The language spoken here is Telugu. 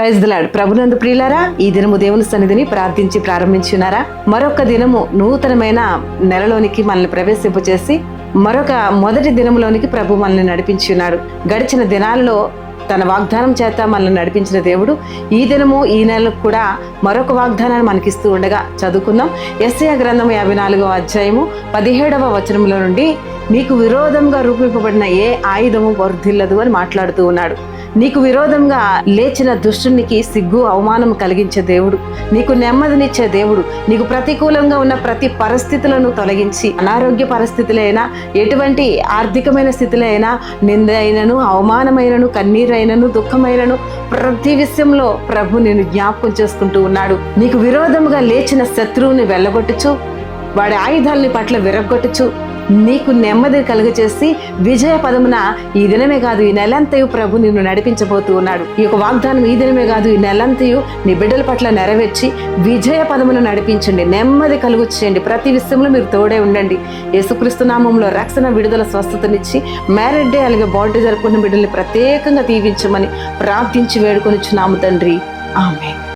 Praise the lord. ప్రభునందు ప్రియులారా, ఈ దినము దేవుని సన్నిధిని ప్రార్థించి ప్రారంభించున్నారా? మరొక దినము నూతనమైన నెలలోనికి మనల్ని ప్రవేశింపచేసి మరొక మొదటి దినములోనికి ప్రభు మనల్ని నడిపించున్నాడు. గడిచిన దినాల్లో తన వాగ్దానం చేత మనల్ని నడిపించిన దేవుడు ఈ దినము ఈ నెలకు కూడా మరొక వాగ్దానాన్ని మనకిస్తూ ఉండగా చదువుకుందాం. యెషయా గ్రంథం 54వ అధ్యాయము 17వ వచనంలో నుండి, నీకు విరోధంగా రూపింపబడిన ఏ ఆయుధము వర్ధిల్లదు అని మాట్లాడుతూ ఉన్నాడు. నీకు విరోధంగా లేచిన దుష్టునికి సిగ్గు అవమానం కలిగించే దేవుడు, నీకు నెమ్మదినిచ్చే దేవుడు, నీకు ప్రతికూలంగా ఉన్న ప్రతి పరిస్థితులను తొలగించి, అనారోగ్య పరిస్థితులైనా, ఎటువంటి ఆర్థికమైన స్థితులైనా, నింద అయినను, అవమానమైనను, కన్నీరైనను, దుఃఖమైనను, ప్రతి విషయంలో ప్రభు నిన్ను జ్ఞాపకం చేసుకుంటూ ఉన్నాడు. నీకు విరోధముగా లేచిన శత్రువుని వెళ్ళగొట్టుచు, వాడి ఆయుధాలని పట్ల విరగొట్టుచు, నీకు నెమ్మది కలుగచేసి విజయ పదమున ఈ దినమే కాదు ఈ నెలంతయు ప్రభు నిన్ను నడిపించబోతూ ఉన్నాడు. ఈ యొక్క వాగ్దానం ఈ దినమే కాదు ఈ నెలంతయు నీ బిడ్డల పట్ల నెరవేర్చి విజయ పదమును నడిపించండి, నెమ్మది కలుగు చేయండి. ప్రతి విషయంలో మీరు తోడే ఉండండి. యేసుక్రీస్తు నామంలో రక్షణ, విడుదల, స్వస్థతనిచ్చి మ్యారేజ్ డే అలాగే బర్త్డే జరుపుకున్న బిడ్డల్ని ప్రత్యేకంగా దీవించమని ప్రార్థించి వేడుకొనిచున్నాము తండ్రి. ఆమేన్.